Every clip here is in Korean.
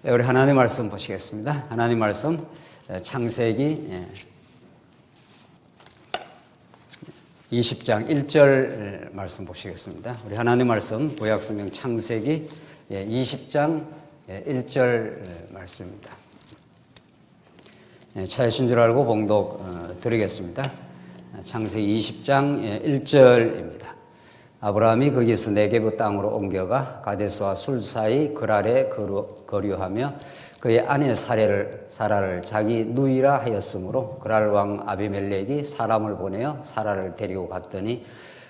우리 하나님 말씀 보시겠습니다. 하나님 말씀 창세기 20장 1절 말씀 보시겠습니다. 우리 하나님 말씀 구약성경 창세기 20장 1절 말씀입니다. 찾으신 줄 알고 봉독 드리겠습니다. 창세기 20장 1절입니다. 아브라함이 거기서 네게브 땅으로 옮겨가 가데스와 술 사이 그랄에 거류하며 그의 아내 사라를 자기 누이라 하였으므로 그랄 왕 아비멜렉이 사람을 보내어 사라를 데리고 갔더니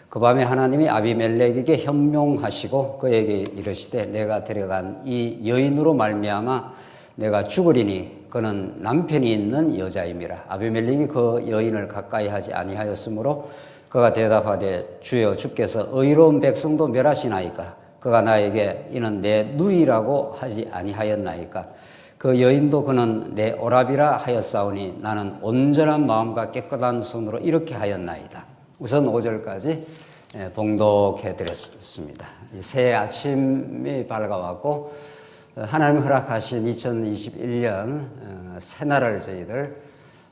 그 밤에 하나님이 아비멜렉에게 현명하시고 그에게 이르시되 내가 데려간 이 여인으로 말미암아 내가 죽으리니 그는 남편이 있는 여자임이라. 아비멜렉이 그 여인을 가까이 하지 아니하였으므로 그가 대답하되 주여 주께서 의로운 백성도 멸하시나이까. 그가 나에게 이는 내 누이라고 하지 아니하였나이까. 그 여인도 그는 내 오라비라 하였사오니 나는 온전한 마음과 깨끗한 손으로 이렇게 하였나이다. 우선 5절까지 봉독해 드렸습니다. 새 아침이 밝아왔고 하나님 허락하신 2021년 새날을 저희들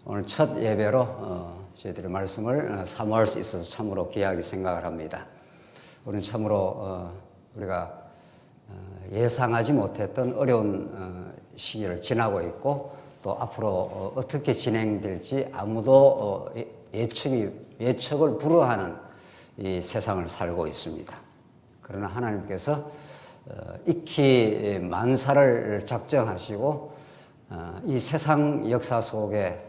오늘 첫 예배로 저희들의 말씀을 사모할 수 있어서 참으로 귀하게 생각을 합니다. 우리는 참으로 우리가 예상하지 못했던 어려운 시기를 지나고 있고 또 앞으로 어떻게 진행될지 아무도 예측을 불허하는 이 세상을 살고 있습니다. 그러나 하나님께서 익히 만사를 작정하시고 이 세상 역사 속에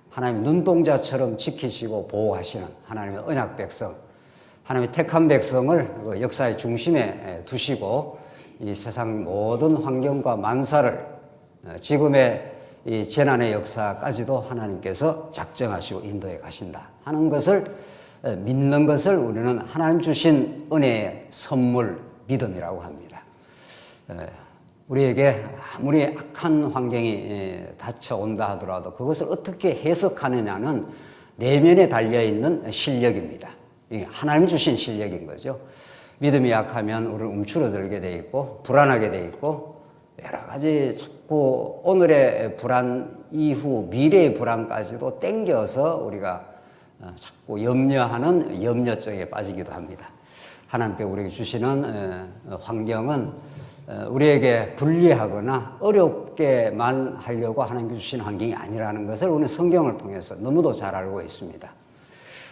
하나님 눈동자처럼 지키시고 보호하시는 하나님의 언약 백성, 하나님의 택한 백성을 역사의 중심에 두시고 이 세상 모든 환경과 만사를 지금의 이 재난의 역사까지도 하나님께서 작정하시고 인도해 가신다 하는 것을 믿는 것을 우리는 하나님 주신 은혜의 선물, 믿음이라고 합니다. 우리에게 아무리 악한 환경이 닥쳐온다 하더라도 그것을 어떻게 해석하느냐는 내면에 달려있는 실력입니다. 이게 하나님 주신 실력인 거죠. 믿음이 약하면 우리는 움츠러들게 돼 있고 불안하게 돼 있고 여러 가지 자꾸 오늘의 불안 이후 미래의 불안까지도 땡겨서 우리가 자꾸 염려하는 염려증에 빠지기도 합니다. 하나님께 우리에게 주시는 환경은 우리에게 불리하거나 어렵게만 하려고 하나님께 주신 환경이 아니라는 것을 우리는 성경을 통해서 너무도 잘 알고 있습니다.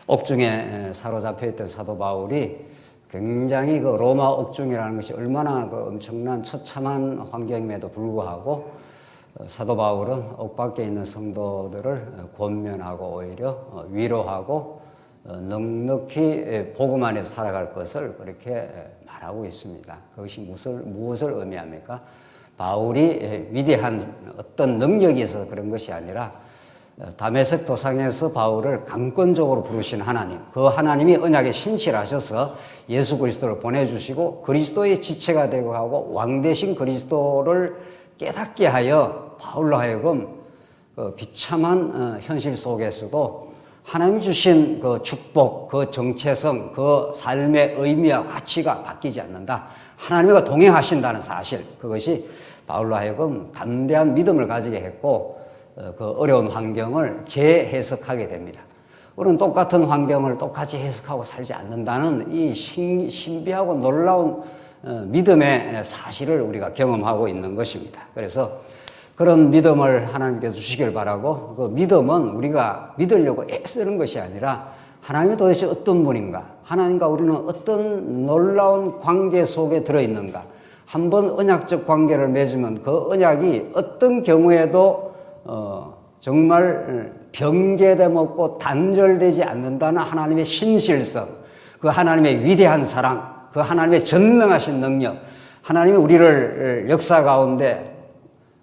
옥중에 사로잡혀 있던 사도 바울이 굉장히 그 로마 옥중이라는 것이 얼마나 그 엄청난 처참한 환경임에도 불구하고 사도 바울은 옥 밖에 있는 성도들을 권면하고 오히려 위로하고 넉넉히 복음 안에서 살아갈 것을 그렇게 말하고 있습니다. 그것이 무엇을 의미합니까? 바울이 위대한 어떤 능력이 있어서 그런 것이 아니라 다메섹 도상에서 바울을 강권적으로 부르신 하나님, 그 하나님이 언약에 신실하셔서 예수 그리스도를 보내주시고 그리스도의 지체가 되고 하고 왕 대신 그리스도를 깨닫게 하여 바울로 하여금 그 비참한 현실 속에서도 하나님 주신 그 축복, 그 정체성, 그 삶의 의미와 가치가 바뀌지 않는다. 하나님과 동행하신다는 사실, 그것이 바울로 하여금 담대한 믿음을 가지게 했고 그 어려운 환경을 재해석하게 됩니다. 우리는 똑같은 환경을 똑같이 해석하고 살지 않는다는 이 신비하고 놀라운 믿음의 사실을 우리가 경험하고 있는 것입니다. 그래서 그런 믿음을 하나님께서 주시길 바라고 그 믿음은 우리가 믿으려고 애쓰는 것이 아니라 하나님이 도대체 어떤 분인가, 하나님과 우리는 어떤 놀라운 관계 속에 들어있는가, 한번 언약적 관계를 맺으면 그 언약이 어떤 경우에도 정말 변개됨 없고 단절되지 않는다는 하나님의 신실성, 그 하나님의 위대한 사랑, 그 하나님의 전능하신 능력, 하나님이 우리를 역사 가운데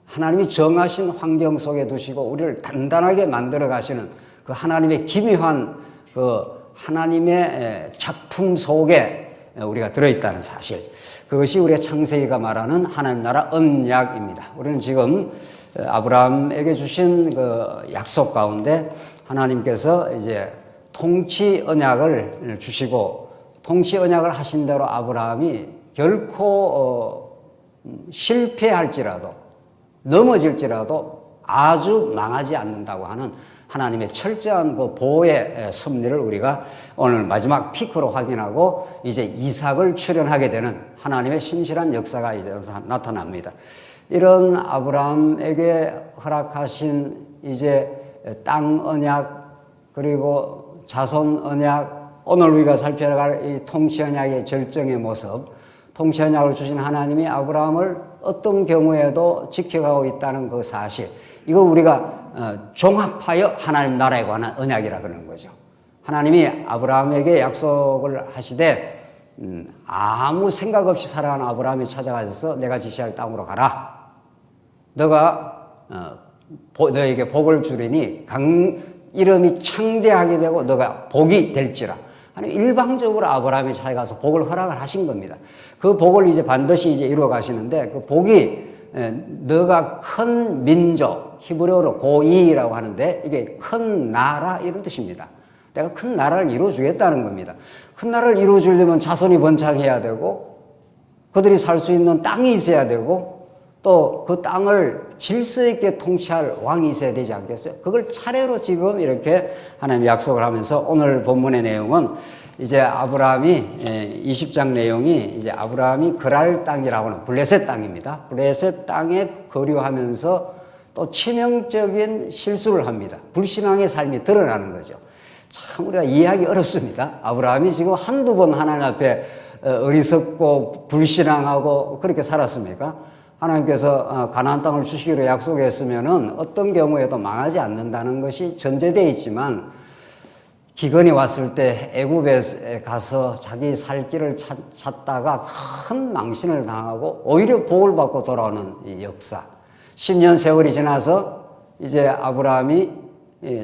하나님이 정하신 환경 속에 두시고 우리를 단단하게 만들어 가시는 그 하나님의 기묘한 그 하나님의 작품 속에 우리가 들어있다는 사실, 그것이 우리의 창세기가 말하는 하나님 나라 언약입니다. 우리는 지금 아브라함에게 주신 그 약속 가운데 하나님께서 이제 통치 언약을 주시고 통치 언약을 하신 대로 아브라함이 결코 실패할지라도 넘어질지라도 아주 망하지 않는다고 하는 하나님의 철저한 그 보호의 섭리를 우리가 오늘 마지막 피크로 확인하고 이제 이삭을 출현하게 되는 하나님의 신실한 역사가 이제 나타납니다. 이런 아브라함에게 허락하신 이제 땅 언약 그리고 자손 언약, 오늘 우리가 살펴갈 이 통치 언약의 절정의 모습, 통치 언약을 주신 하나님이 아브라함을 어떤 경우에도 지켜가고 있다는 그 사실, 이거 우리가 종합하여 하나님 나라에 관한 언약이라 그러는 거죠. 하나님이 아브라함에게 약속을 하시되 아무 생각 없이 살아가는 아브라함이 찾아가셔서 내가 지시할 땅으로 가라. 너가 너에게 복을 주리니 이름이 창대하게 되고 너가 복이 될지라. 하나님 일방적으로 아브라함이 찾아가서 복을 허락을 하신 겁니다. 그 복을 이제 반드시 이제 이루어 가시는데 그 복이 너가 큰 민족, 히브리어로 고이라고 하는데 이게 큰 나라 이런 뜻입니다. 내가 큰 나라를 이루어주겠다는 겁니다. 큰 나라를 이루어주려면 자손이 번창해야 되고 그들이 살 수 있는 땅이 있어야 되고 또 그 땅을 질서 있게 통치할 왕이 있어야 되지 않겠어요? 그걸 차례로 지금 이렇게 하나님이 약속을 하면서 오늘 본문의 내용은 이제 아브라함이 20장 내용이 이제 아브라함이 그랄 땅이라고 하는 블레셋 땅입니다. 블레셋 땅에 거류하면서 또 치명적인 실수를 합니다. 불신앙의 삶이 드러나는 거죠. 참 우리가 이해하기 어렵습니다. 아브라함이 지금 한두 번 하나님 앞에 어리석고 불신앙하고 그렇게 살았습니까? 하나님께서 가나안 땅을 주시기로 약속했으면은 어떤 경우에도 망하지 않는다는 것이 전제되어 있지만 기근이 왔을 때 애굽에 가서 자기 살 길을 찾다가 큰 망신을 당하고 오히려 복을 받고 돌아오는 이 역사. 10년 세월이 지나서 이제 아브라함이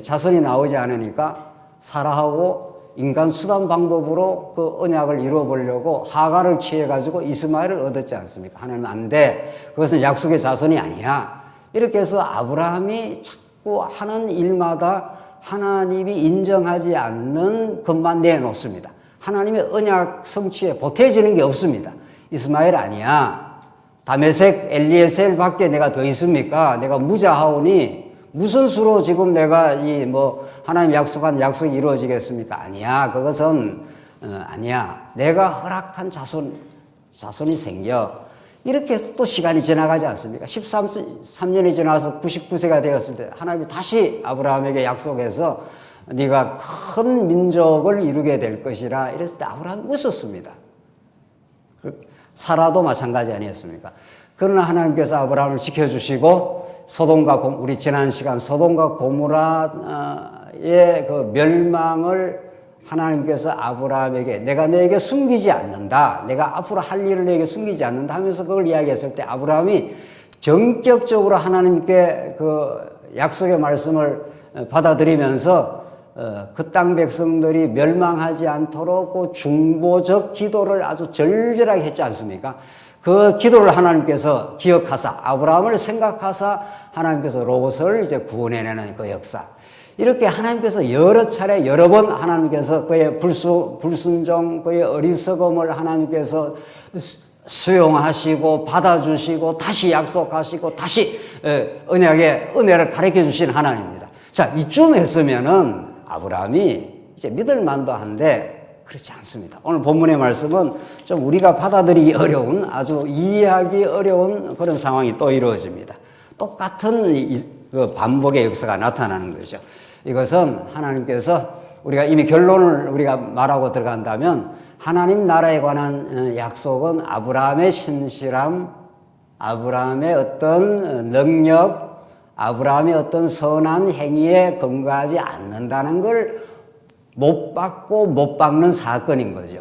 자손이 나오지 않으니까 사라하고 인간 수단 방법으로 그 언약을 이루어 보려고 하가를 취해가지고 이스마엘을 얻었지 않습니까? 하나님은 안 돼. 그것은 약속의 자손이 아니야. 이렇게 해서 아브라함이 자꾸 하는 일마다 하나님이 인정하지 않는 것만 내놓습니다. 하나님의 언약 성취에 보태지는 게 없습니다. 이스마엘 아니야. 다메섹 엘리에셀 밖에 내가 더 있습니까? 내가 무자하오니 무슨 수로 지금 내가 하나님 약속한 약속이 이루어지겠습니까? 아니야. 그것은 아니야. 내가 허락한 자손이 생겨. 이렇게 해서 또 시간이 지나가지 않습니까? 13년이 지나서 99세가 되었을 때 하나님이 다시 아브라함에게 약속해서 네가 큰 민족을 이루게 될 것이라 이랬을 때 아브라함이 웃었습니다. 사라도 마찬가지 아니었습니까? 그러나 하나님께서 아브라함을 지켜주시고 우리 지난 시간 소돔과 고모라의 그 멸망을 하나님께서 아브라함에게 내가 너에게 숨기지 않는다. 내가 앞으로 할 일을 너에게 숨기지 않는다 하면서 그걸 이야기했을 때 아브라함이 전격적으로 하나님께 그 약속의 말씀을 받아들이면서 그 땅 백성들이 멸망하지 않도록 그 중보적 기도를 아주 절절하게 했지 않습니까? 그 기도를 하나님께서 기억하사 아브라함을 생각하사 하나님께서 롯을 이제 구원해내는 그 역사. 이렇게 하나님께서 여러 차례 여러 번 하나님께서 그의 불순종 그의 어리석음을 하나님께서 수용하시고 받아주시고 다시 약속하시고 다시 언약의 은혜를 가르쳐 주신 하나님입니다. 자, 이쯤 했으면은 아브라함이 이제 믿을 만도 한데 그렇지 않습니다. 오늘 본문의 말씀은 좀 우리가 받아들이기 어려운 아주 이해하기 어려운 그런 상황이 또 이루어집니다. 똑같은 그 반복의 역사가 나타나는 거죠. 이것은 하나님께서 우리가 이미 결론을 우리가 말하고 들어간다면 하나님 나라에 관한 약속은 아브라함의 신실함, 아브라함의 어떤 능력, 아브라함의 어떤 선한 행위에 근거하지 않는다는 걸 못 받고 못 박는 사건인 거죠.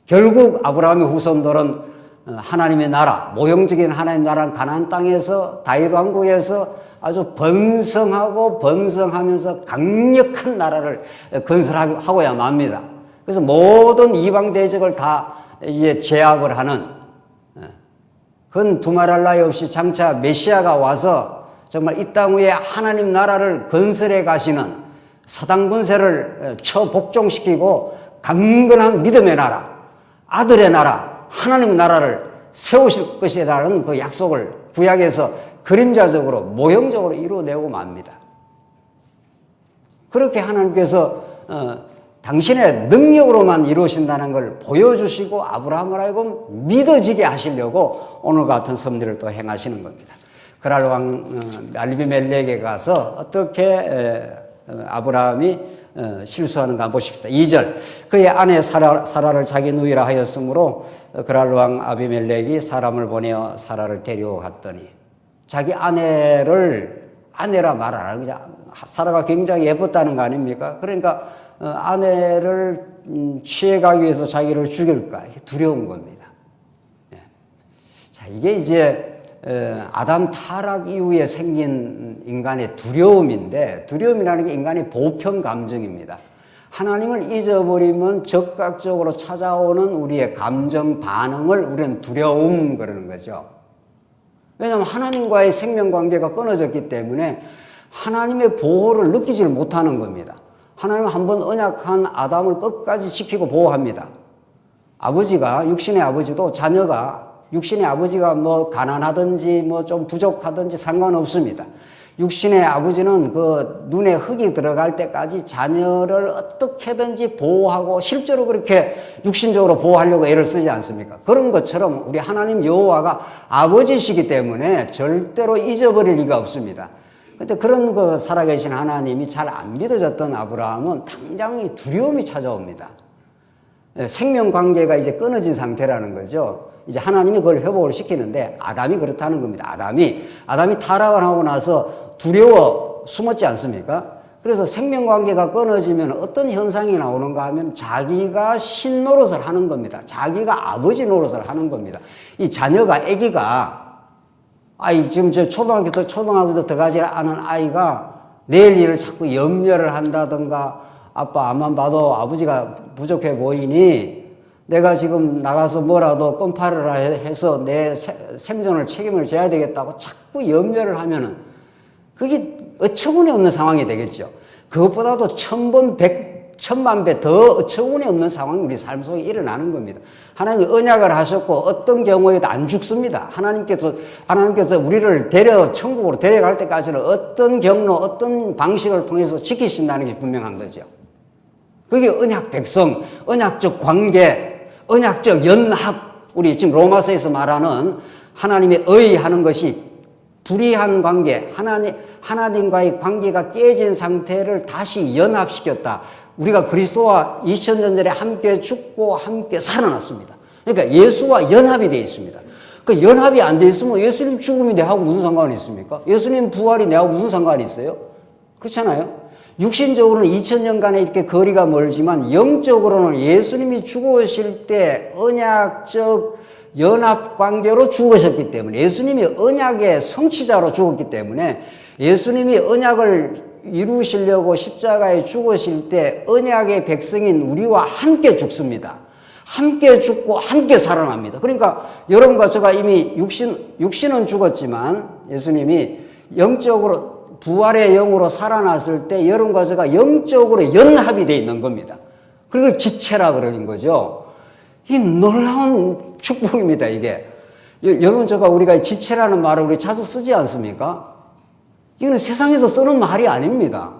결국 아브라함의 후손들은 하나님의 나라, 모형적인 하나님 나라는 가나안 땅에서 다윗 왕국에서 아주 번성하고 번성하면서 강력한 나라를 건설하고야 맙니다. 그래서 모든 이방 대적을 다 이제 제압을 하는 그건 두말할 나위 없이 장차 메시아가 와서 정말 이 땅 위에 하나님 나라를 건설해 가시는 사단 군세를 처복종시키고 강건한 믿음의 나라, 아들의 나라, 하나님의 나라를 세우실 것이라는 그 약속을 구약에서 그림자적으로 모형적으로 이루어내고 맙니다. 그렇게 하나님께서 당신의 능력으로만 이루어진다는 걸 보여주시고 아브라함을 하여금 믿어지게 하시려고 오늘 같은 섭리를 또 행하시는 겁니다. 그랄 왕 아비멜렉에 가서 어떻게 아브라함이 실수하는가 보십시다. 2절 그의 아내 사라를 자기 누이라 하였으므로 그랄 왕 아비멜렉이 사람을 보내어 사라를 데려갔더니 자기 아내를 아내라 말 안 하고 사라가 굉장히 예뻤다는 거 아닙니까? 그러니까 아내를 취해가기 위해서 자기를 죽일까 두려운 겁니다. 자, 이게 이제 아담 타락 이후에 생긴 인간의 두려움인데, 두려움이라는 게 인간의 보편 감정입니다. 하나님을 잊어버리면 적극적으로 찾아오는 우리의 감정 반응을 우리는 두려움 그러는 거죠. 왜냐하면 하나님과의 생명 관계가 끊어졌기 때문에 하나님의 보호를 느끼지를 못하는 겁니다. 하나님은 한번 언약한 아담을 끝까지 지키고 보호합니다. 아버지가, 육신의 아버지도 자녀가, 육신의 아버지가 뭐 가난하든지 뭐 좀 부족하든지 상관없습니다. 육신의 아버지는 그 눈에 흙이 들어갈 때까지 자녀를 어떻게든지 보호하고 실제로 그렇게 육신적으로 보호하려고 애를 쓰지 않습니까? 그런 것처럼 우리 하나님 여호와가 아버지시기 때문에 절대로 잊어버릴 리가 없습니다. 근데 그런 그 살아계신 하나님이 잘 안 믿어졌던 아브라함은 당장이 두려움이 찾아옵니다. 생명 관계가 이제 끊어진 상태라는 거죠. 이제 하나님이 그걸 회복을 시키는데 아담이 그렇다는 겁니다. 아담이 타락을 하고 나서 두려워 숨었지 않습니까? 그래서 생명 관계가 끊어지면 어떤 현상이 나오는가 하면 자기가 신 노릇을 하는 겁니다. 자기가 아버지 노릇을 하는 겁니다. 이 자녀가, 아기가, 지금 저 초등학교도 들어가지 않은 아이가 내일 일을 자꾸 염려를 한다든가, 아빠 앞만 봐도 아버지가 부족해 보이니 내가 지금 나가서 뭐라도 껌파를 해서 내 생존을 책임을 져야 되겠다고 자꾸 염려를 하면은 그게 어처구니 없는 상황이 되겠죠. 그것보다도 1000번, 1000만 배 더 어처구니 없는 상황이 우리 삶 속에 일어나는 겁니다. 하나님이 언약을 하셨고 어떤 경우에도 안 죽습니다. 하나님께서 우리를 천국으로 데려갈 때까지는 어떤 경로, 어떤 방식을 통해서 지키신다는 게 분명한 거죠. 그게 언약 백성, 언약적 관계, 언약적 연합, 우리 지금 로마서에서 말하는 하나님의 의하는 것이 불의한 관계, 하나님과의 관계가 깨진 상태를 다시 연합시켰다. 우리가 그리스도와 2000년 전에 함께 죽고 함께 살아났습니다. 그러니까 예수와 연합이 되어 있습니다. 그 연합이 안 되어 있으면 예수님 죽음이 내하고 무슨 상관이 있습니까? 예수님 부활이 내하고 무슨 상관이 있어요? 그렇잖아요. 육신적으로는 2000년간의 이렇게 거리가 멀지만 영적으로는 예수님이 죽으실 때 언약적 연합 관계로 죽으셨기 때문에, 예수님이 언약의 성취자로 죽었기 때문에 예수님이 언약을 이루시려고 십자가에 죽으실 때 언약의 백성인 우리와 함께 죽습니다. 함께 죽고 함께 살아납니다. 그러니까 여러분과 제가 이미 육신은 죽었지만 예수님이 영적으로 부활의 영으로 살아났을 때 여러분과 제가 영적으로 연합이 되어 있는 겁니다. 그걸 지체라 그러는 거죠. 이 놀라운 축복입니다, 이게. 여러분, 우리가 지체라는 말을 우리 자주 쓰지 않습니까? 이거는 세상에서 쓰는 말이 아닙니다.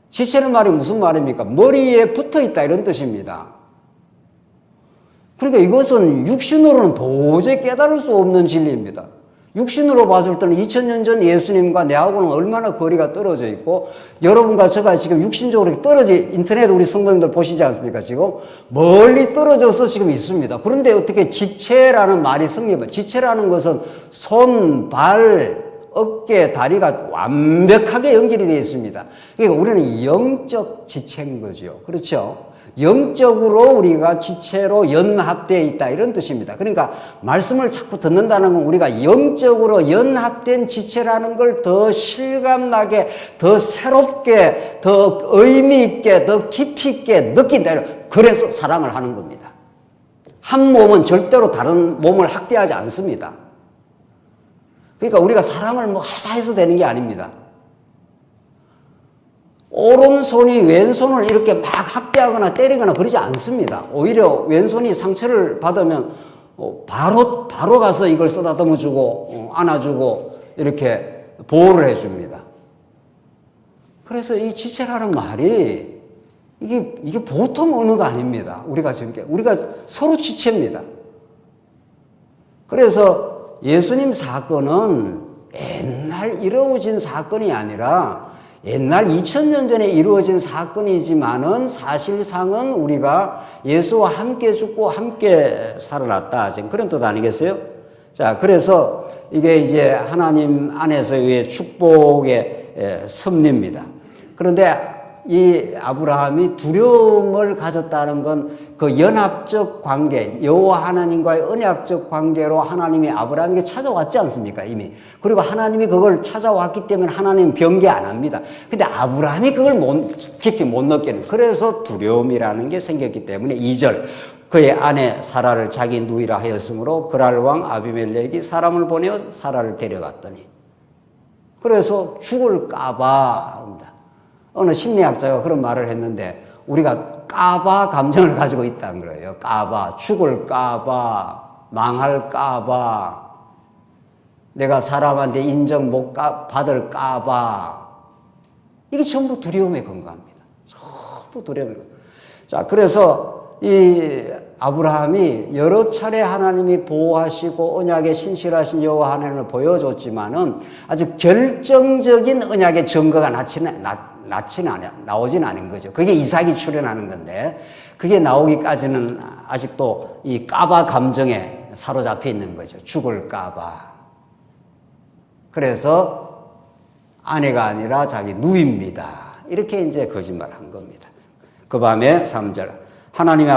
지체는 말이 무슨 말입니까? 머리에 붙어 있다, 이런 뜻입니다. 그러니까 이것은 육신으로는 도저히 깨달을 수 없는 진리입니다. 육신으로 봤을 때는 2000년 전 예수님과 내하고는 얼마나 거리가 떨어져 있고, 여러분과 제가 지금 육신적으로 인터넷 우리 성도님들 보시지 않습니까? 지금 멀리 떨어져서 지금 있습니다. 그런데 어떻게 지체라는 말이 성립을, 지체라는 것은 손, 발, 어깨, 다리가 완벽하게 연결이 되어 있습니다. 그러니까 우리는 영적 지체인 거죠. 그렇죠? 영적으로 우리가 지체로 연합되어 있다, 이런 뜻입니다. 그러니까 말씀을 자꾸 듣는다는 건 우리가 영적으로 연합된 지체라는 걸 더 실감나게, 더 새롭게, 더 의미 있게, 더 깊이 있게 느낀다. 그래서 사랑을 하는 겁니다. 한 몸은 절대로 다른 몸을 학대하지 않습니다. 그러니까 우리가 사랑을 뭐 하사해서 되는 게 아닙니다. 오른손이 왼손을 이렇게 막 학대하거나 때리거나 그러지 않습니다. 오히려 왼손이 상처를 받으면 바로 가서 이걸 쓰다듬어주고 안아주고 이렇게 보호를 해줍니다. 그래서 이 지체라는 말이 이게 보통 언어가 아닙니다. 우리가 서로 지체입니다. 그래서 예수님 사건은 옛날 이루어진 사건이 아니라 옛날 2000년 전에 이루어진 사건이지만은 사실상은 우리가 예수와 함께 죽고 함께 살아났다. 지금 그런 뜻 아니겠어요? 자, 그래서 이게 이제 하나님 안에서의 축복의 섭리입니다. 그런데 이 아브라함이 두려움을 가졌다는 건 그 연합적 관계, 여호와 하나님과의 언약적 관계로 하나님이 아브라함에게 찾아왔지 않습니까? 이미. 그리고 하나님이 그걸 찾아왔기 때문에 하나님은 변개 안 합니다. 근데 아브라함이 그걸 깊이 못 느끼는, 그래서 두려움이라는 게 생겼기 때문에 2절, 그의 아내 사라를 자기 누이라 하였으므로 그랄 왕 아비멜렉이 사람을 보내어 사라를 데려갔더니, 그래서 죽을까봐 합니다. 어느 심리학자가 그런 말을 했는데, 우리가 까봐 감정을 가지고 있다는 거예요. 까봐, 죽을까봐, 망할까봐, 내가 사람한테 인정 못 받을까봐. 이게 전부 두려움에 근거합니다. 전부 두려움에 근거. 자, 그래서 이 아브라함이 여러 차례 하나님이 보호하시고 언약의 신실하신 여호와 하나님을 보여줬지만은 아주 결정적인 언약의 증거가 나오진 않은 거죠. 그게 이삭이 출현하는 건데, 그게 나오기까지는 아직도 이 까봐 감정에 사로잡혀 있는 거죠. 죽을까봐. 그래서 아내가 아니라 자기 누이입니다. 이렇게 이제 거짓말한 겁니다. 그 밤에 3절. 하나님이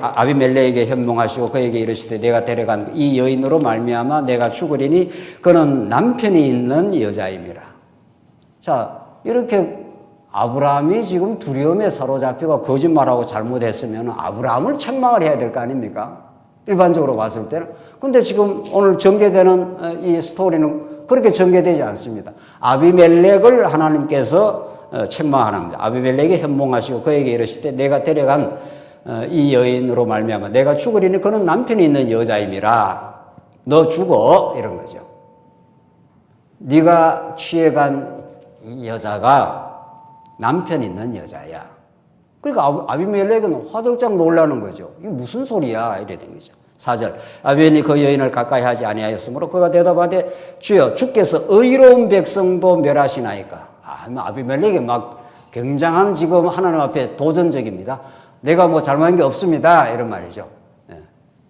아비멜렉에게 현몽하시고 그에게 이르시되 내가 데려간 이 여인으로 말미암아 내가 죽으리니 그는 남편이 있는 여자임이라. 자, 이렇게 아브라함이 지금 두려움에 사로잡혀가 거짓말하고 잘못했으면 아브라함을 책망을 해야 될 거 아닙니까? 일반적으로 봤을 때는. 근데 지금 오늘 전개되는 이 스토리는 그렇게 전개되지 않습니다. 아비멜렉을 하나님께서 책망합니다. 아비멜렉이 현몽하시고 그에게 이르시되 내가 데려간 이 여인으로 말미암아 내가 죽으리니 그는 남편이 있는 여자임이라. 너 죽어. 이런 거죠. 네가 취해간 이 여자가 남편 있는 여자야. 그러니까 아비멜렉은 화들짝 놀라는 거죠. 이게 무슨 소리야? 이래 된 거죠. 4절. 아비멜렉이 그 여인을 가까이 하지 아니하였으므로 그가 대답하되 주여 주께서 의로운 백성도 멸하시나이까. 아비멜렉이 막 굉장한 지금 하나님 앞에 도전적입니다. 내가 뭐 잘못한 게 없습니다. 이런 말이죠.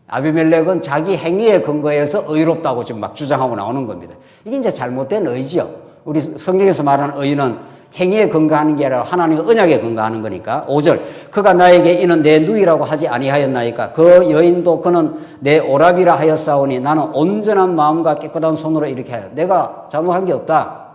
아비멜렉은 자기 행위에 근거해서 의롭다고 지금 막 주장하고 나오는 겁니다. 이게 이제 잘못된 의지요. 우리 성경에서 말하는 의는 행위에 근거하는 게 아니라 하나님의 언약에 근거하는 거니까. 5절. 그가 나에게 이는 내 누이라고 하지 아니하였나이까. 그 여인도 그는 내 오라비라 하였사오니 나는 온전한 마음과 깨끗한 손으로 이렇게 하여. 내가 잘못한 게 없다.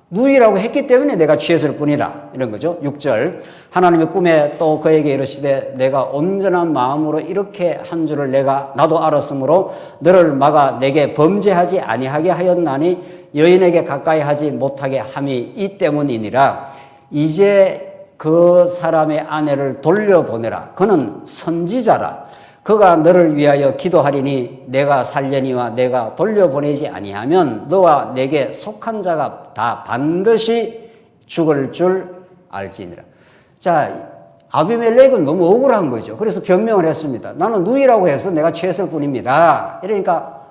누이라고 했기 때문에 내가 취했을 뿐이라. 이런 거죠. 6절. 하나님의 꿈에 또 그에게 이르시되 내가 온전한 마음으로 이렇게 한 줄을 나도 알았으므로 너를 막아 내게 범죄하지 아니하게 하였나니 여인에게 가까이 하지 못하게 함이 이 때문이니라. 이제 그 사람의 아내를 돌려보내라. 그는 선지자라. 그가 너를 위하여 기도하리니 내가 살려니와 내가 돌려보내지 아니하면 너와 내게 속한 자가 다 반드시 죽을 줄 알지니라. 자, 아비멜렉은 너무 억울한 거죠. 그래서 변명을 했습니다. 나는 누이라고 해서 내가 취했을 뿐입니다. 이러니까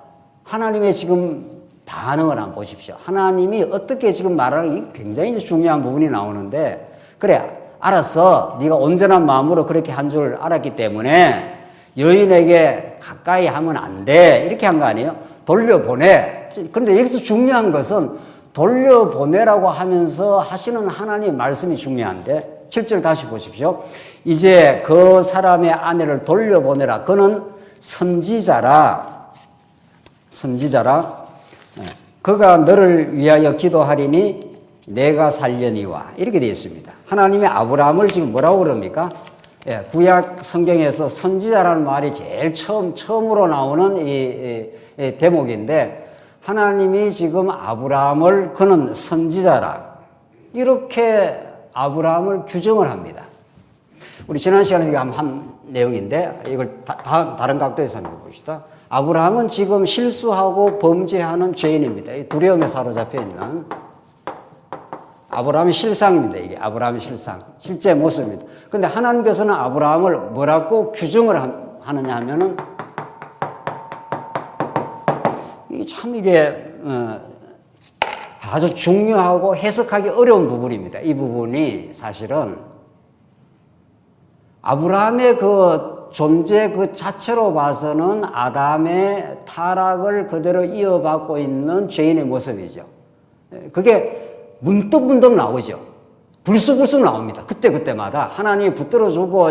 하나님의 지금 반응을 한번 보십시오. 하나님이 어떻게 지금 말하는 게 굉장히 중요한 부분이 나오는데, 그래, 알았어. 네가 온전한 마음으로 그렇게 한 줄 알았기 때문에 여인에게 가까이 하면 안 돼. 이렇게 한 거 아니에요? 돌려보내. 그런데 여기서 중요한 것은 돌려보내라고 하면서 하시는 하나님의 말씀이 중요한데, 7절 다시 보십시오. 이제 그 사람의 아내를 돌려보내라. 그는 선지자라. 그가 너를 위하여 기도하리니 내가 살려니와. 이렇게 되어 있습니다. 하나님이 아브라함을 지금 뭐라고 그럽니까? 구약 성경에서 선지자라는 말이 제일 처음으로 나오는 이 대목인데, 하나님이 지금 아브라함을 그는 선지자라. 이렇게 아브라함을 규정을 합니다. 우리 지난 시간에 한 내용인데, 이걸 다른 각도에서 한번 봅시다. 아브라함은 지금 실수하고 범죄하는 죄인입니다. 이 두려움에 사로잡혀 있는 아브라함의 실상입니다. 이게 아브라함의 실상, 실제 모습입니다. 그런데 하나님께서는 아브라함을 뭐라고 규정을 하느냐 하면은 이게 아주 중요하고 해석하기 어려운 부분입니다. 이 부분이 사실은 아브라함의 그 존재 그 자체로 봐서는 아담의 타락을 그대로 이어받고 있는 죄인의 모습이죠. 그게 문득문득 나오죠. 불쑥불쑥 나옵니다. 그때마다 하나님이 붙들어주고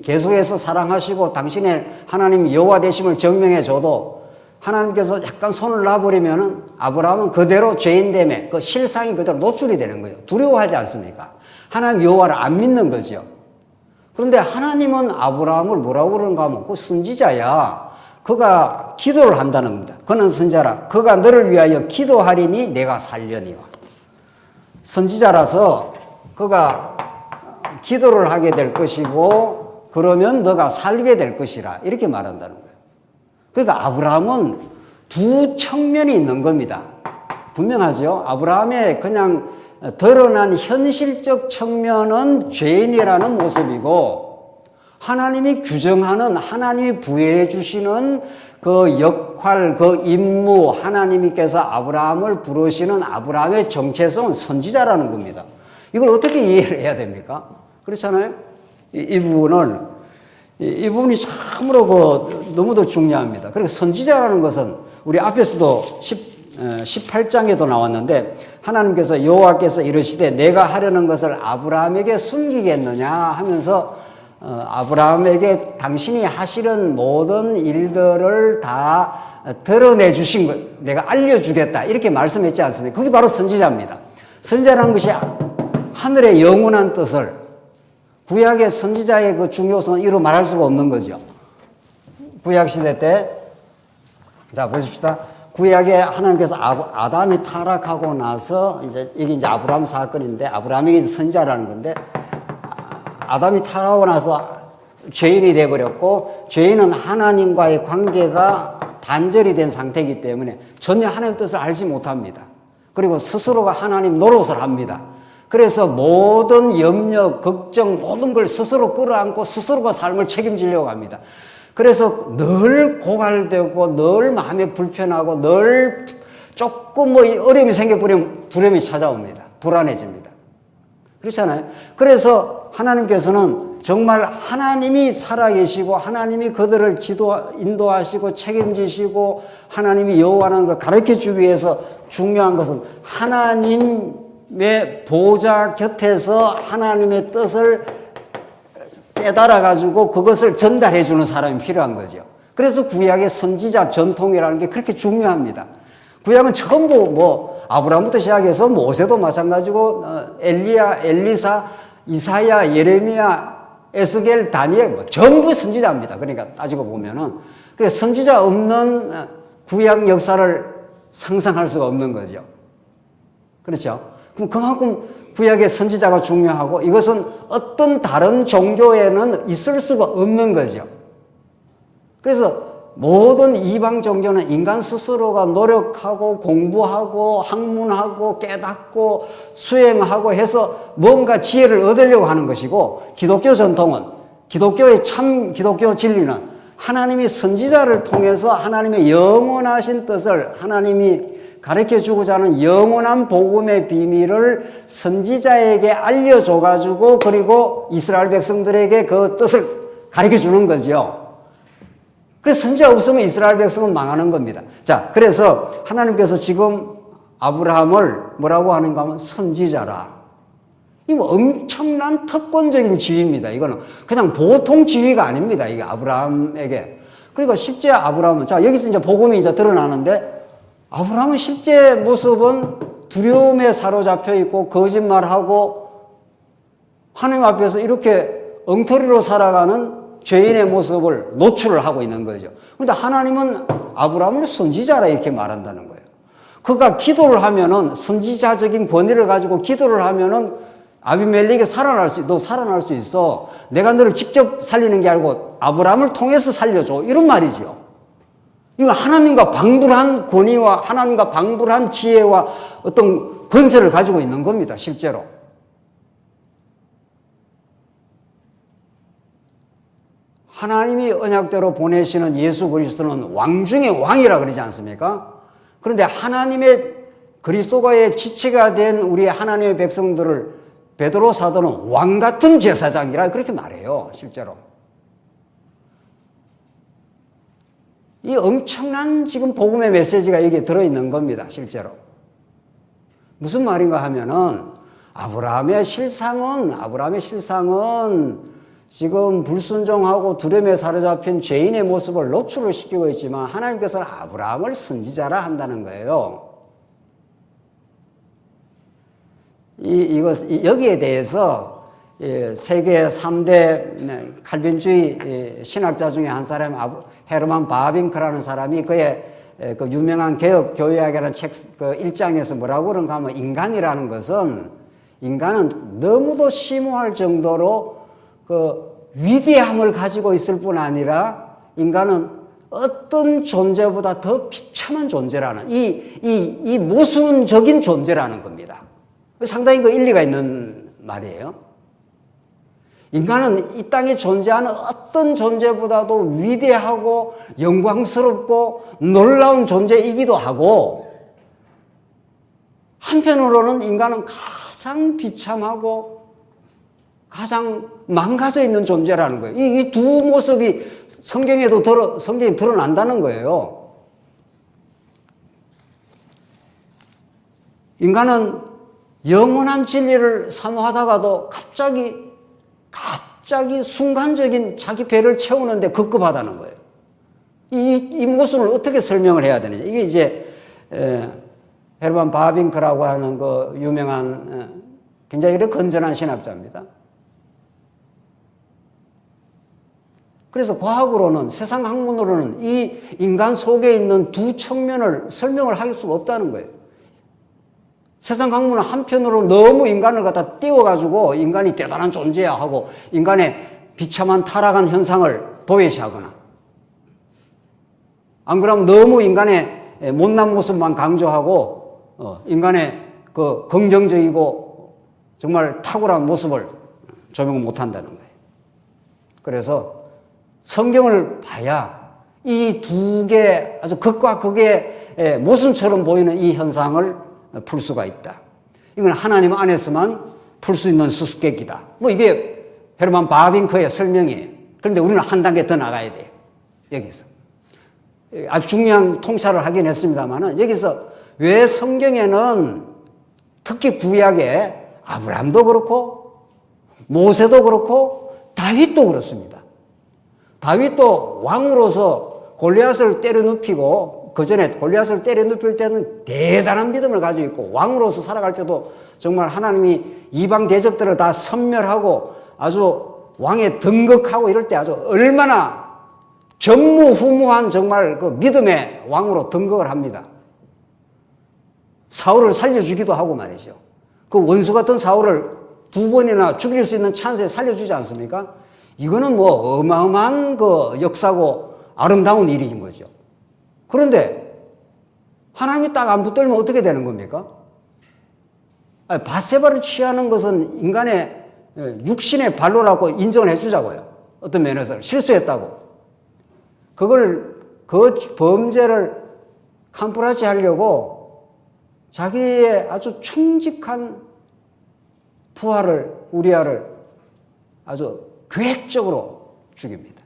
계속해서 사랑하시고 당신의 하나님 여호와 되심을 증명해 줘도 하나님께서 약간 손을 놔버리면은 아브라함은 그대로 죄인됨에 그 실상이 그대로 노출이 되는 거예요. 두려워하지 않습니까? 하나님 여호와를 안 믿는 거죠. 그런데 하나님은 아브라함을 뭐라고 그러는가 하면 그 선지자야. 그가 기도를 한다는 겁니다. 그는 선지자라. 그가 너를 위하여 기도하리니 내가 살려니와. 선지자라서 그가 기도를 하게 될 것이고 그러면 너가 살게 될 것이라. 이렇게 말한다는 거예요. 그러니까 아브라함은 두 측면이 있는 겁니다. 분명하죠? 아브라함의 그냥 드러난 현실적 측면은 죄인이라는 모습이고 하나님이 규정하는 하나님이 부여해 주시는 그 역할, 그 임무 하나님께서 아브라함을 부르시는 아브라함의 정체성은 선지자라는 겁니다. 이걸 어떻게 이해를 해야 됩니까? 그렇잖아요? 이 부분이 참으로 너무도 중요합니다. 그리고 선지자라는 것은 우리 앞에서도 18장에도 나왔는데 하나님께서 여호와께서 이르시되 내가 하려는 것을 아브라함에게 숨기겠느냐 하면서 아브라함에게 당신이 하시는 모든 일들을 다 드러내 주신 것 내가 알려주겠다 이렇게 말씀했지 않습니까? 그게 바로 선지자입니다. 선지자라는 것이 하늘의 영원한 뜻을 구약의 선지자의 그 중요성은 이루 말할 수가 없는 거죠. 구약 시대 때, 자, 보십시다. 구약에 하나님께서 아담이 타락하고 나서 이게 이제 아브라함 사건인데 아브라함이 선지자라는 건데 아담이 타락하고 나서 죄인이 되어버렸고 죄인은 하나님과의 관계가 단절이 된 상태이기 때문에 전혀 하나님 뜻을 알지 못합니다. 그리고 스스로가 하나님 노릇을 합니다. 그래서 모든 염려, 걱정, 모든 걸 스스로 끌어안고 스스로가 삶을 책임지려고 합니다. 그래서 늘 고갈되고 늘 마음이 불편하고 늘 조금 어려움이 생겨버리면 두려움이 찾아옵니다. 불안해집니다. 그렇잖아요. 그래서 하나님께서는 정말 하나님이 살아계시고 하나님이 그들을 인도하시고 책임지시고 하나님이 여호와라는 걸 가르쳐주기 위해서 중요한 것은 하나님의 보좌 곁에서 하나님의 뜻을 깨달아가지고 그것을 전달해주는 사람이 필요한 거죠. 그래서 구약의 선지자 전통이라는 게 그렇게 중요합니다. 구약은 전부 아브라함부터 시작해서 모세도 마찬가지고 엘리야, 엘리사, 이사야, 예레미야, 에스겔, 다니엘 전부 선지자입니다. 그러니까 따지고 보면은 그래서 선지자 없는 구약 역사를 상상할 수가 없는 거죠. 그렇죠? 그럼 그만큼 구약의 선지자가 중요하고 이것은 어떤 다른 종교에는 있을 수가 없는 거죠. 그래서 모든 이방 종교는 인간 스스로가 노력하고 공부하고 학문하고 깨닫고 수행하고 해서 뭔가 지혜를 얻으려고 하는 것이고 기독교 전통은 기독교 진리는 하나님이 선지자를 통해서 하나님의 영원하신 뜻을 하나님이 가르쳐주고자 하는 영원한 복음의 비밀을 선지자에게 알려줘가지고 그리고 이스라엘 백성들에게 그 뜻을 가르쳐주는 거죠. 그래서 선지자 없으면 이스라엘 백성은 망하는 겁니다. 자, 그래서 하나님께서 지금 아브라함을 뭐라고 하는가 하면 선지자라. 이거 엄청난 특권적인 지위입니다. 이거는 그냥 보통 지위가 아닙니다. 이게 아브라함에게. 그리고 실제 아브라함은, 자, 여기서 이제 복음이 이제 드러나는데 아브라함은 실제 모습은 두려움에 사로잡혀 있고 거짓말하고 하나님 앞에서 이렇게 엉터리로 살아가는 죄인의 모습을 노출을 하고 있는 거죠. 그런데 하나님은 아브라함을 선지자라 이렇게 말한다는 거예요. 그가 기도를 하면은 선지자적인 권위를 가지고 기도를 하면은 아비멜렉이 너 살아날 수 있어. 내가 너를 직접 살리는 게 아니고 아브라함을 통해서 살려줘. 이런 말이죠. 이건 하나님과 방불한 권위와 하나님과 방불한 지혜와 어떤 권세를 가지고 있는 겁니다, 실제로. 하나님이 언약대로 보내시는 예수 그리스도는 왕 중의 왕이라 그러지 않습니까? 그런데 하나님의 그리스도가의 지체가 된 우리 하나님의 백성들을 베드로 사도는 왕 같은 제사장이라 그렇게 말해요, 실제로. 이 엄청난 지금 복음의 메시지가 여기에 들어있는 겁니다, 실제로. 무슨 말인가 하면은 아브라함의 실상은 지금 불순종하고 두려움에 사로잡힌 죄인의 모습을 노출을 시키고 있지만 하나님께서는 아브라함을 선지자라 한다는 거예요. 여기에 대해서 세계 3대 칼빈주의 신학자 중에 한 사람, 헤르만 바빙크라는 사람이 그의 그 유명한 개혁 교회학이라는 책 그 1장에서 뭐라고 그런가 하면 인간은 너무도 심오할 정도로 그 위대함을 가지고 있을 뿐 아니라 인간은 어떤 존재보다 더 비참한 존재라는 이 모순적인 존재라는 겁니다. 상당히 그 일리가 있는 말이에요. 인간은 이 땅에 존재하는 어떤 존재보다도 위대하고 영광스럽고 놀라운 존재이기도 하고 한편으로는 인간은 가장 비참하고 가장 망가져 있는 존재라는 거예요. 이 두 모습이 성경이 드러난다는 거예요. 인간은 영원한 진리를 사모하다가도 갑자기 순간적인 자기 배를 채우는데 급급하다는 거예요. 이 모습을 어떻게 설명을 해야 되느냐. 이게 이제 헤르만 바빙크라고 하는 그 유명한 굉장히 건전한 신학자입니다. 그래서 과학으로는, 세상 학문으로는 이 인간 속에 있는 두 측면을 설명을 할 수가 없다는 거예요. 세상 학문은 한편으로 너무 인간을 갖다 띄워가지고 인간이 대단한 존재야 하고 인간의 비참한 타락한 현상을 도외시하거나, 안 그러면 너무 인간의 못난 모습만 강조하고 인간의 그 긍정적이고 정말 탁월한 모습을 조명을 못한다는 거예요. 그래서 성경을 봐야 이 두 개 아주 극과 극의 모순처럼 보이는 이 현상을 풀 수가 있다. 이건 하나님 안에서만 풀 수 있는 수수께끼다. 뭐 이게 헤르만 바빙크의 설명이에요. 그런데 우리는 한 단계 더 나가야 돼요. 여기서. 아주 중요한 통찰을 하긴 했습니다만 여기서 왜 성경에는 특히 구약에 아브라함도 그렇고 모세도 그렇고 다윗도 그렇습니다. 다윗도 왕으로서 골리앗을 때려눕히고 그 전에 골리앗을 때려눕힐 때는 대단한 믿음을 가지고 있고 왕으로서 살아갈 때도 정말 하나님이 이방 대적들을 다 섬멸하고 아주 왕에 등극하고 이럴 때 아주 얼마나 전무후무한 정말 그 믿음의 왕으로 등극을 합니다. 사울을 살려주기도 하고 말이죠. 그 원수 같은 사울을 두 번이나 죽일 수 있는 찬스에 살려주지 않습니까? 이거는 뭐 어마어마한 그 역사고 아름다운 일인 거죠. 그런데 하나님이 딱 안 붙들면 어떻게 되는 겁니까? 밧세바를 취하는 것은 인간의 육신의 발로라고 인정을 해주자고요. 어떤 면에서 실수했다고. 그 범죄를 캄프라치 하려고 자기의 아주 충직한 부하를, 우리아를 아주 계획적으로 죽입니다.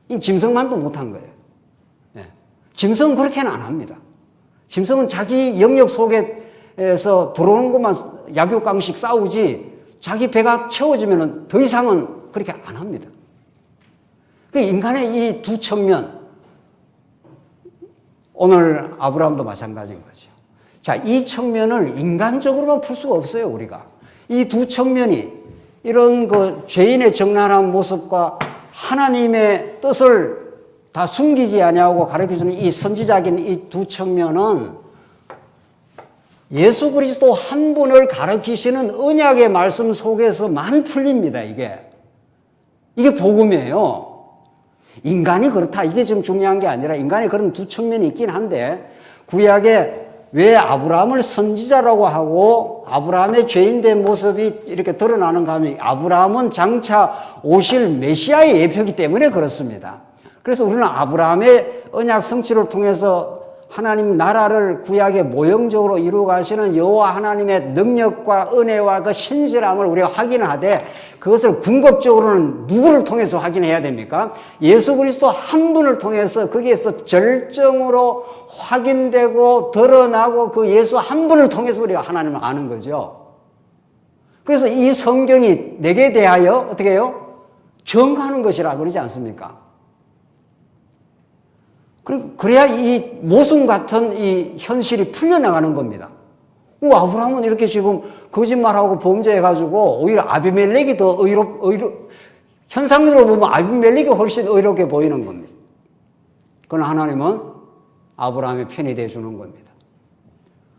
이 짐승만도 못한 거예요. 짐승은 그렇게는 안 합니다. 짐승은 자기 영역 속에서 들어오는 것만 약육강식 싸우지 자기 배가 채워지면 더 이상은 그렇게 안 합니다. 그 인간의 이 두 측면, 오늘 아브라함도 마찬가지인 거죠. 자, 이 측면을 인간적으로만 풀 수가 없어요, 우리가. 이 두 측면이 이런 그 죄인의 정난한 모습과 하나님의 뜻을 다 숨기지 아니하고 가르쳐주는 이 선지자적인 이 두 측면은 예수 그리스도 한 분을 가르치시는 언약의 말씀 속에서만 풀립니다, 이게. 이게 복음이에요. 인간이 그렇다. 이게 좀 중요한 게 아니라 인간이 그런 두 측면이 있긴 한데 구약에 왜 아브라함을 선지자라고 하고 아브라함의 죄인된 모습이 이렇게 드러나는가 하면 아브라함은 장차 오실 메시아의 예표이기 때문에 그렇습니다. 그래서 우리는 아브라함의 언약 성취를 통해서 하나님 나라를 구약의 모형적으로 이루어 가시는 여호와 하나님의 능력과 은혜와 그 신실함을 우리가 확인하되 그것을 궁극적으로는 누구를 통해서 확인해야 됩니까? 예수 그리스도 한 분을 통해서 거기에서 절정으로 확인되고 드러나고 그 예수 한 분을 통해서 우리가 하나님을 아는 거죠. 그래서 이 성경이 내게 대하여 어떻게 해요? 정하는 것이라 그러지 않습니까? 그래야 이 모순 같은 이 현실이 풀려나가는 겁니다. 아브라함은 이렇게 지금 거짓말하고 범죄해가지고 오히려 아비멜렉이 더 현상적으로 보면 아비멜렉이 훨씬 의롭게 보이는 겁니다. 그러나 하나님은 아브라함의 편이 되어주는 겁니다.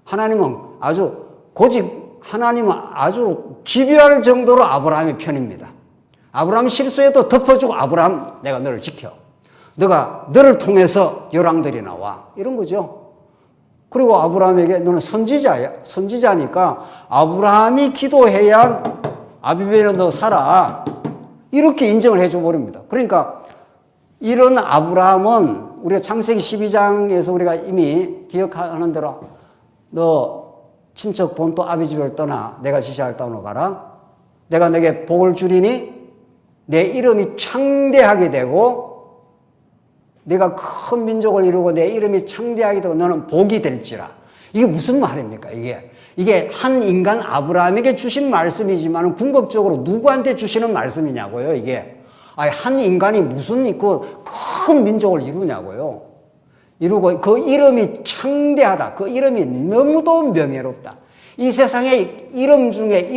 하나님은 아주 집요할 정도로 아브라함의 편입니다. 아브라함 실수해도 덮어주고 아브라함 내가 너를 지켜. 너를 통해서 열왕들이 나와. 이런 거죠. 그리고 아브라함에게 너는 선지자야. 선지자니까 아브라함이 기도해야 아비멜렉 너 살아. 이렇게 인정을 해줘 버립니다. 그러니까 이런 아브라함은 우리가 창세기 12장에서 우리가 이미 기억하는 대로 너 친척 본토 아비 집을 떠나 내가 지시할 땅으로 가라. 내가 내게 복을 주리니 내 이름이 창대하게 되고 내가 큰 민족을 이루고 내 이름이 창대하게 되고 너는 복이 될지라. 이게 무슨 말입니까? 이게 한 인간 아브라함에게 주신 말씀이지만 궁극적으로 누구한테 주시는 말씀이냐고요, 이게. 한 인간이 무슨 큰 민족을 이루냐고요. 이루고 그 이름이 창대하다. 그 이름이 너무도 명예롭다. 이 세상의 이름 중에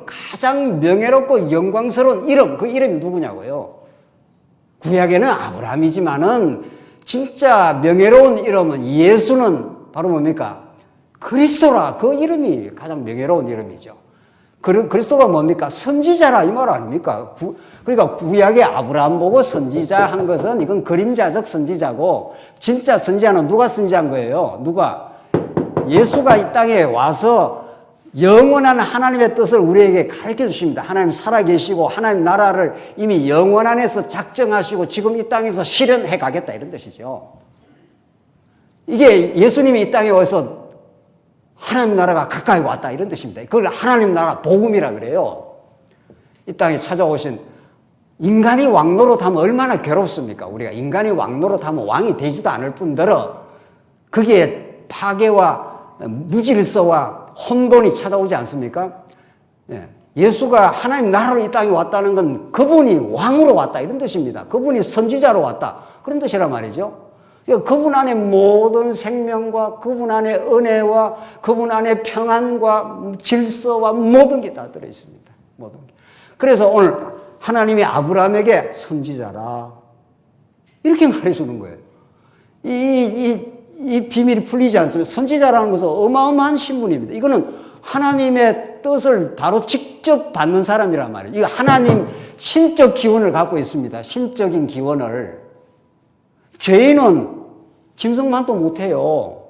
가장 명예롭고 영광스러운 이름, 그 이름이 누구냐고요. 구약에는 아브라함이지만은 진짜 명예로운 이름은 예수는 바로 뭡니까? 그리스도라. 그 이름이 가장 명예로운 이름이죠. 그리스도가 뭡니까? 선지자라 이 말 아닙니까? 그러니까 구약의 아브라함 보고 선지자 한 것은 이건 그림자적 선지자고 진짜 선지자는 누가 선지한 거예요? 누가? 예수가 이 땅에 와서 영원한 하나님의 뜻을 우리에게 가르쳐 주십니다. 하나님 살아계시고 하나님 나라를 이미 영원 안에서 작정하시고 지금 이 땅에서 실현해 가겠다 이런 뜻이죠. 이게 예수님이 이 땅에 와서 하나님 나라가 가까이 왔다 이런 뜻입니다. 그걸 하나님 나라 복음이라 그래요. 이 땅에 찾아오신 인간이 왕 노릇하면 얼마나 괴롭습니까? 우리가 인간이 왕 노릇하면 왕이 되지도 않을 뿐더러 거기에 파괴와 무질서와 혼돈이 찾아오지 않습니까? 예수가 하나님 나라로 이 땅에 왔다는 건 그분이 왕으로 왔다 이런 뜻입니다. 그분이 선지자로 왔다 그런 뜻이란 말이죠. 그러니까 그분 안에 모든 생명과 그분 안에 은혜와 그분 안에 평안과 질서와 모든 게 다 들어있습니다. 모든 게. 그래서 오늘 하나님이 아브라함에게 선지자라 이렇게 말해주는 거예요. 이 비밀이 풀리지 않습니다. 선지자라는 것은 어마어마한 신분입니다. 이거는 하나님의 뜻을 바로 직접 받는 사람이란 말이에요. 이거 하나님 신적 기원을 갖고 있습니다. 신적인 기원을. 죄인은 짐승만도 못해요.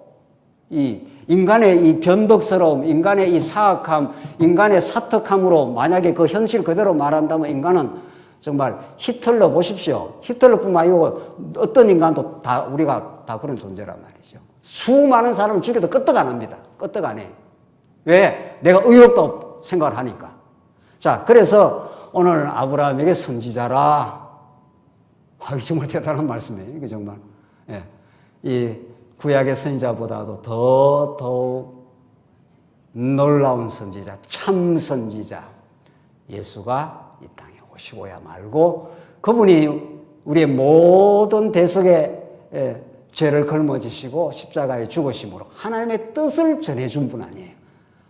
이 인간의 이 변덕스러움, 인간의 이 사악함, 인간의 사특함으로 만약에 그 현실 그대로 말한다면 인간은 정말 히틀러 보십시오. 히틀러뿐만 아니고 어떤 인간도 다 우리가 다 그런 존재란 말이죠. 수많은 사람을 죽여도 끄떡 안 합니다. 끄떡 안 해. 왜? 내가 의롭다고 생각을 하니까. 자, 그래서 오늘 아브라함에게 선지자라. 이게 정말 대단한 말씀이에요. 이게 정말. 예. 이 구약의 선지자보다도 더욱 놀라운 선지자, 참 선지자. 예수가 이 땅에 오시고야 말고 그분이 우리의 모든 대속의 죄를 걸머지시고 십자가에 죽으심으로 하나님의 뜻을 전해준 분 아니에요.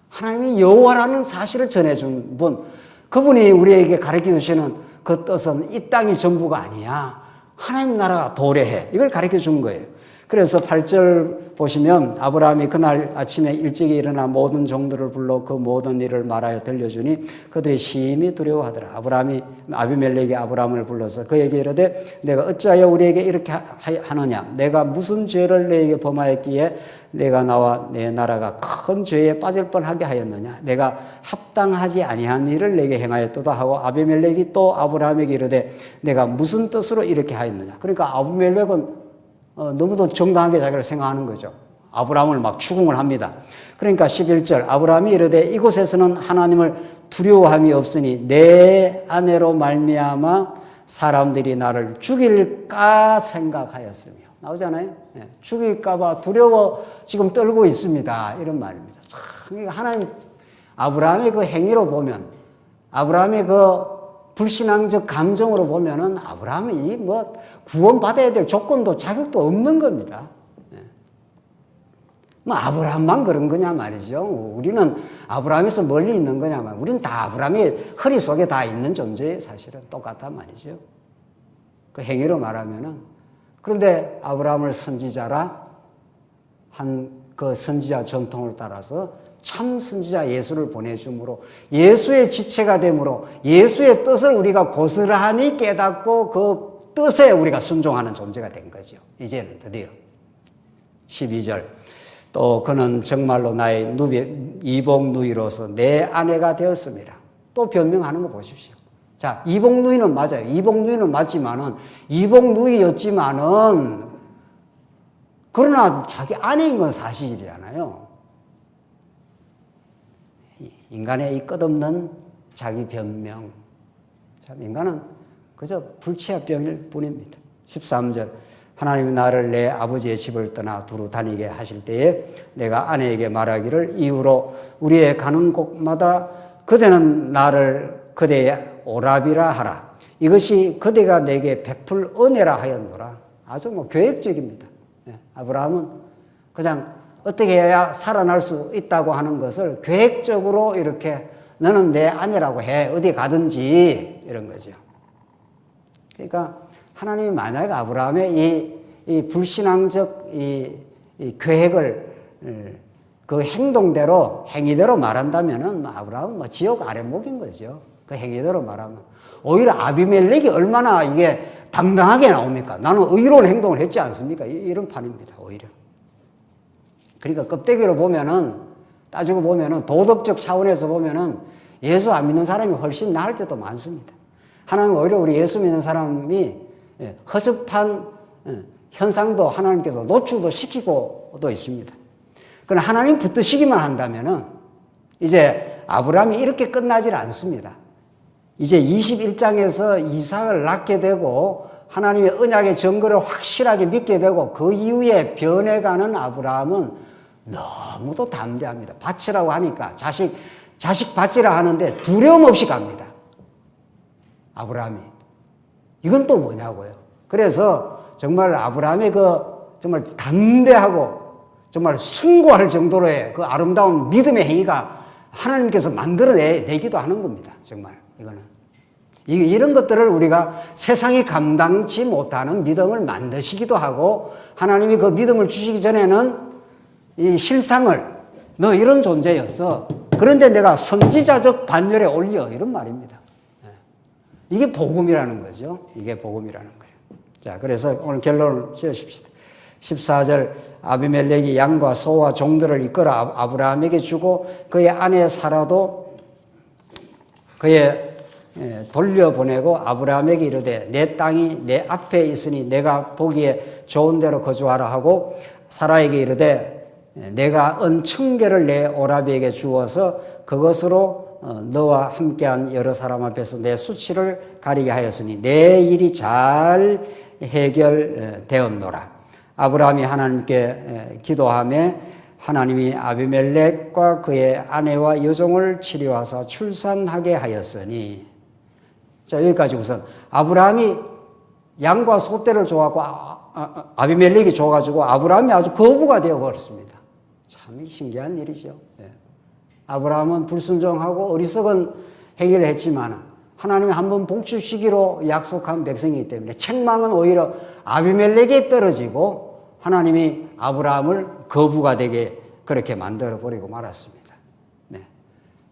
하나님이 여호와라는 사실을 전해준 분. 그분이 우리에게 가르쳐 주시는 그 뜻은 이 땅이 전부가 아니야. 하나님 나라가 도래해. 이걸 가르쳐 준 거예요. 그래서 8절 보시면 아브라함이 그날 아침에 일찍이 일어나 모든 종들을 불러 그 모든 일을 말하여 들려주니 그들이 심히 두려워하더라. 아브라함이 아비멜렉이 아브라함을 불러서 그에게 이르되 내가 어찌하여 우리에게 이렇게 하느냐? 내가 무슨 죄를 너에게 범하였기에 내가 나와 내 나라가 큰 죄에 빠질 뻔하게 하였느냐? 내가 합당하지 아니한 일을 내게 행하였도다 하고 아비멜렉이 또 아브라함에게 이르되 내가 무슨 뜻으로 이렇게 하였느냐? 그러니까 아비멜렉은 너무도 정당하게 자기를 생각하는 거죠. 아브라함을 막 추궁을 합니다. 그러니까 11절 아브라함이 이르되 이곳에서는 하나님을 두려워함이 없으니 내 아내로 말미암아 사람들이 나를 죽일까 생각하였으며 나오잖아요. 예, 죽일까 봐 두려워 지금 떨고 있습니다. 이런 말입니다. 참 하나님 아브라함의 그 행위로 보면 아브라함의 그 불신앙적 감정으로 보면은 아브라함이 뭐 구원받아야 될 조건도 자격도 없는 겁니다. 뭐 아브라함만 그런 거냐 말이죠. 우리는 아브라함에서 멀리 있는 거냐 말이죠. 우리는 다 아브라함의 허리 속에 다 있는 존재예요. 사실은 똑같단 말이죠. 그 행위로 말하면은. 그런데 아브라함을 선지자라 한 그 선지자 전통을 따라서 참 선지자 예수를 보내줌으로 예수의 지체가 되므로 예수의 뜻을 우리가 고스란히 깨닫고 그 뜻에 우리가 순종하는 존재가 된 거죠. 이제는 드디어 12절 또 그는 정말로 나의 이복누이로서 내 아내가 되었습니다. 또 변명하는 거 보십시오. 자, 이복누이는 맞아요. 이복누이는 맞지만은 이복누이였지만은 그러나 자기 아내인 건 사실이잖아요. 인간의 이 끝없는 자기 변명. 참 인간은 그저 불치아병일 뿐입니다. 13절 하나님이 나를 내 아버지의 집을 떠나 두루 다니게 하실 때에 내가 아내에게 말하기를 이후로 우리의 가는 곳마다 그대는 나를 그대의 오라비라 하라. 이것이 그대가 내게 베풀 은혜라 하였노라. 아주 뭐 계획적입니다. 아브라함은 그냥 어떻게 해야 살아날 수 있다고 하는 것을 계획적으로 이렇게 너는 내 아내라고 해. 어디 가든지 이런 거죠. 그러니까 하나님이 만약에 아브라함의 이 불신앙적 이 계획을 그 행동대로 행위대로 말한다면은 아브라함은 뭐 지옥 아랫목인 거죠. 그 행위대로 말하면 오히려 아비멜렉이 얼마나 이게 당당하게 나옵니까? 나는 의로운 행동을 했지 않습니까? 이런 판입니다. 오히려. 그러니까 껍데기로 보면은 따지고 보면은 도덕적 차원에서 보면은 예수 안 믿는 사람이 훨씬 나을 때도 많습니다. 하나님 오히려 우리 예수 믿는 사람이 허접한 현상도 하나님께서 노출도 시키고도 있습니다. 그러나 하나님 붙드시기만 한다면은 이제 아브라함이 이렇게 끝나질 않습니다. 이제 21장에서 이삭을 낳게 되고 하나님의 언약의 증거를 확실하게 믿게 되고 그 이후에 변해가는 아브라함은 너무도 담대합니다. 바치라고 하니까 자식 바치라 하는데 두려움 없이 갑니다. 아브라함이. 이건 또 뭐냐고요. 그래서 정말 아브라함의 그 정말 담대하고 정말 숭고할 정도로의 그 아름다운 믿음의 행위가 하나님께서 만들어내기도 하는 겁니다. 정말 이거는. 이런 것들을 우리가 세상이 감당치 못하는 믿음을 만드시기도 하고 하나님이 그 믿음을 주시기 전에는 이 실상을 너 이런 존재였어. 그런데 내가 선지자적 반열에 올려. 이런 말입니다. 이게 복음이라는 거죠. 이게 복음이라는 거예요. 자, 그래서 오늘 결론을 지으십시다. 14절 아비멜렉이 양과 소와 종들을 이끌어 아브라함에게 주고 그의 아내 사라도 그의 돌려보내고 아브라함에게 이르되 내 땅이 내 앞에 있으니 내가 보기에 좋은 데로 거주하라 하고 사라에게 이르되 내가 은 청계를 내 오라비에게 주어서 그것으로 너와 함께한 여러 사람 앞에서 내 수치를 가리게 하였으니 내 일이 잘 해결되었노라. 아브라함이 하나님께 기도하며 하나님이 아비멜렉과 그의 아내와 여종을 치료하사 출산하게 하였으니. 자, 여기까지 우선 아브라함이 양과 소떼를 줘갖고 아비멜렉이 줘가지고 아브라함이 아주 거부가 되어버렸습니다. 참 신기한 일이죠. 예. 아브라함은 불순종하고 어리석은 행위를 했지만 하나님이 한번 복 주시기로 약속한 백성이기 때문에 책망은 오히려 아비멜렉에 떨어지고 하나님이 아브라함을 거부가 되게 그렇게 만들어버리고 말았습니다. 네.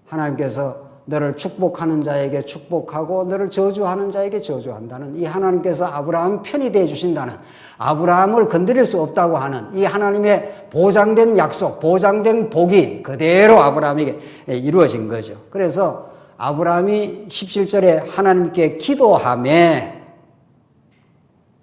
하나님께서 너를 축복하는 자에게 축복하고 너를 저주하는 자에게 저주한다는 이 하나님께서 아브라함 편이 되어 주신다는 아브라함을 건드릴 수 없다고 하는 이 하나님의 보장된 약속, 보장된 복이 그대로 아브라함에게 이루어진 거죠. 그래서 아브라함이 17절에 하나님께 기도하며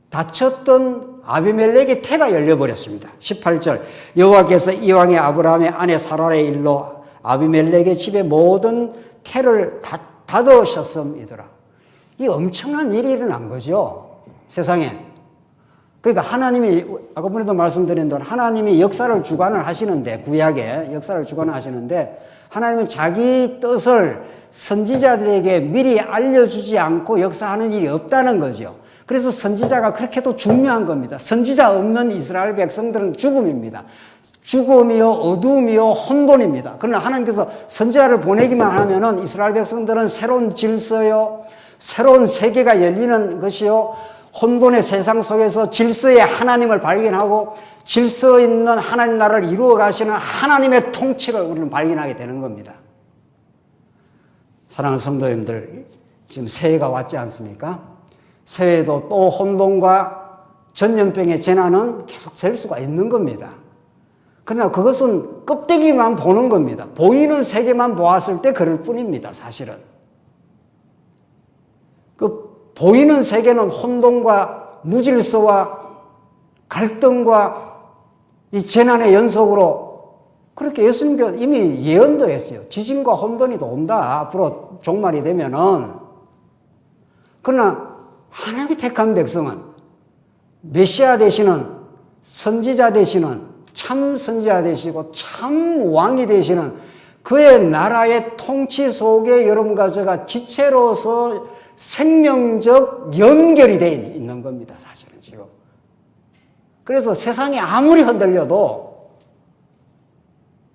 닫혔던 아비멜렉의 태가 열려버렸습니다. 18절 여호와께서 이왕에 아브라함의 아내 사라의 일로 아비멜렉의 집의 모든 태를 닫으셨음이더라. 이 엄청난 일이 일어난 거죠. 세상에. 그러니까 하나님이 아까 전에도 말씀드린 대로 하나님이 역사를 주관을 하시는데 구약에 역사를 주관을 하시는데 하나님은 자기 뜻을 선지자들에게 미리 알려주지 않고 역사하는 일이 없다는 거죠. 그래서 선지자가 그렇게도 중요한 겁니다. 선지자 없는 이스라엘 백성들은 죽음입니다. 죽음이요, 어둠이요, 혼돈입니다. 그러나 하나님께서 선지자를 보내기만 하면은 이스라엘 백성들은 새로운 질서요, 새로운 세계가 열리는 것이요, 혼돈의 세상 속에서 질서의 하나님을 발견하고 질서 있는 하나님 나라를 이루어 가시는 하나님의 통치를 우리는 발견하게 되는 겁니다. 사랑하는 성도님들, 지금 새해가 왔지 않습니까? 새해도 또 혼돈과 전염병의 재난은 계속 될 수가 있는 겁니다. 그러나 그것은 껍데기만 보는 겁니다. 보이는 세계만 보았을 때 그럴 뿐입니다, 사실은. 그 보이는 세계는 혼돈과 무질서와 갈등과 이 재난의 연속으로 그렇게 예수님께서 이미 예언도 했어요. 지진과 혼돈이 온다. 앞으로 종말이 되면은. 그러나 하나님이 택한 백성은 메시아 되시는 선지자 되시는 참 선지자 되시고 참 왕이 되시는 그의 나라의 통치 속에 여러분과 제가 지체로서 생명적 연결이 되어 있는 겁니다. 사실은 지금. 그래서 세상이 아무리 흔들려도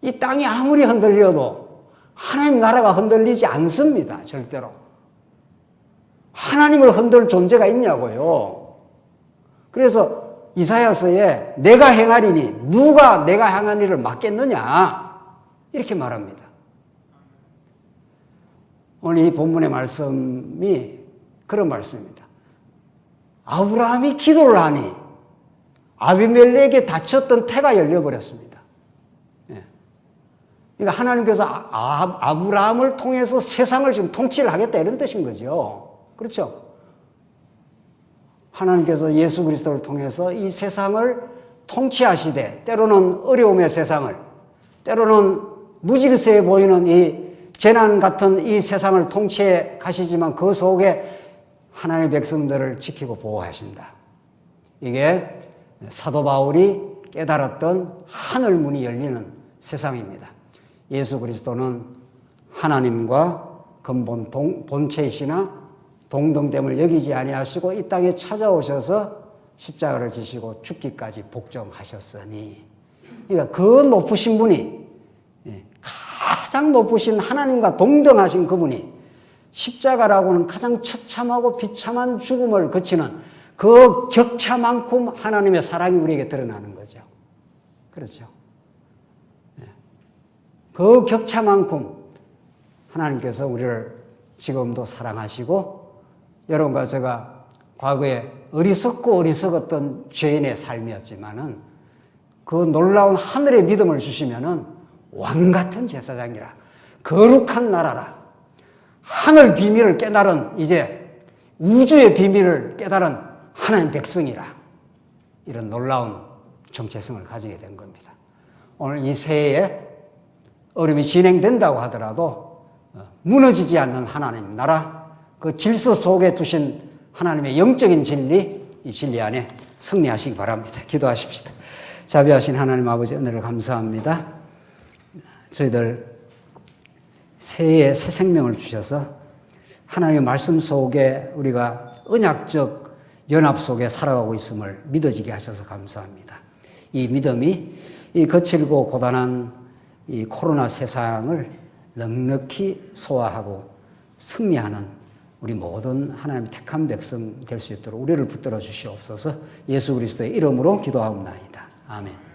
이 땅이 아무리 흔들려도 하나님 나라가 흔들리지 않습니다. 절대로. 하나님을 흔들 존재가 있냐고요. 그래서 이사야서에 내가 행하리니 누가 내가 행한 일을 맡겠느냐 이렇게 말합니다. 오늘 이 본문의 말씀이 그런 말씀입니다. 아브라함이 기도를 하니 아비멜렉에 닫혔던 태가 열려버렸습니다. 그러니까 하나님께서 아브라함을 통해서 세상을 지금 통치를 하겠다 이런 뜻인 거죠. 그렇죠? 하나님께서 예수 그리스도를 통해서 이 세상을 통치하시되 때로는 어려움의 세상을 때로는 무질서해 보이는 이 재난 같은 이 세상을 통치해 가시지만 그 속에 하나님의 백성들을 지키고 보호하신다. 이게 사도 바울이 깨달았던 하늘 문이 열리는 세상입니다. 예수 그리스도는 하나님과 근본 본체이시나 동등됨을 여기지 아니하시고 이 땅에 찾아오셔서 십자가를 지시고 죽기까지 복종하셨으니 그러니까 그 높으신 분이 가장 높으신 하나님과 동등하신 그분이 십자가라고는 가장 처참하고 비참한 죽음을 거치는 그 격차만큼 하나님의 사랑이 우리에게 드러나는 거죠. 그렇죠. 그 격차만큼 하나님께서 우리를 지금도 사랑하시고 여러분과 제가 과거에 어리석고 어리석었던 죄인의 삶이었지만은 그 놀라운 하늘의 믿음을 주시면은 왕 같은 제사장이라 거룩한 나라라 하늘 비밀을 깨달은 이제 우주의 비밀을 깨달은 하나님 백성이라 이런 놀라운 정체성을 가지게 된 겁니다. 오늘 이 새해에 어려움이 진행된다고 하더라도 무너지지 않는 하나님 나라 그 질서 속에 두신 하나님의 영적인 진리, 이 진리 안에 승리하시기 바랍니다. 기도하십시다. 자비하신 하나님 아버지 은혜를 감사합니다. 저희들 새해에 새 생명을 주셔서 하나님의 말씀 속에 우리가 언약적 연합 속에 살아가고 있음을 믿어지게 하셔서 감사합니다. 이 믿음이 이 거칠고 고단한 이 코로나 세상을 넉넉히 소화하고 승리하는 우리 모든 하나님 택한 백성 될 수 있도록 우리를 붙들어 주시옵소서. 예수 그리스도의 이름으로 기도하옵나이다. 아멘.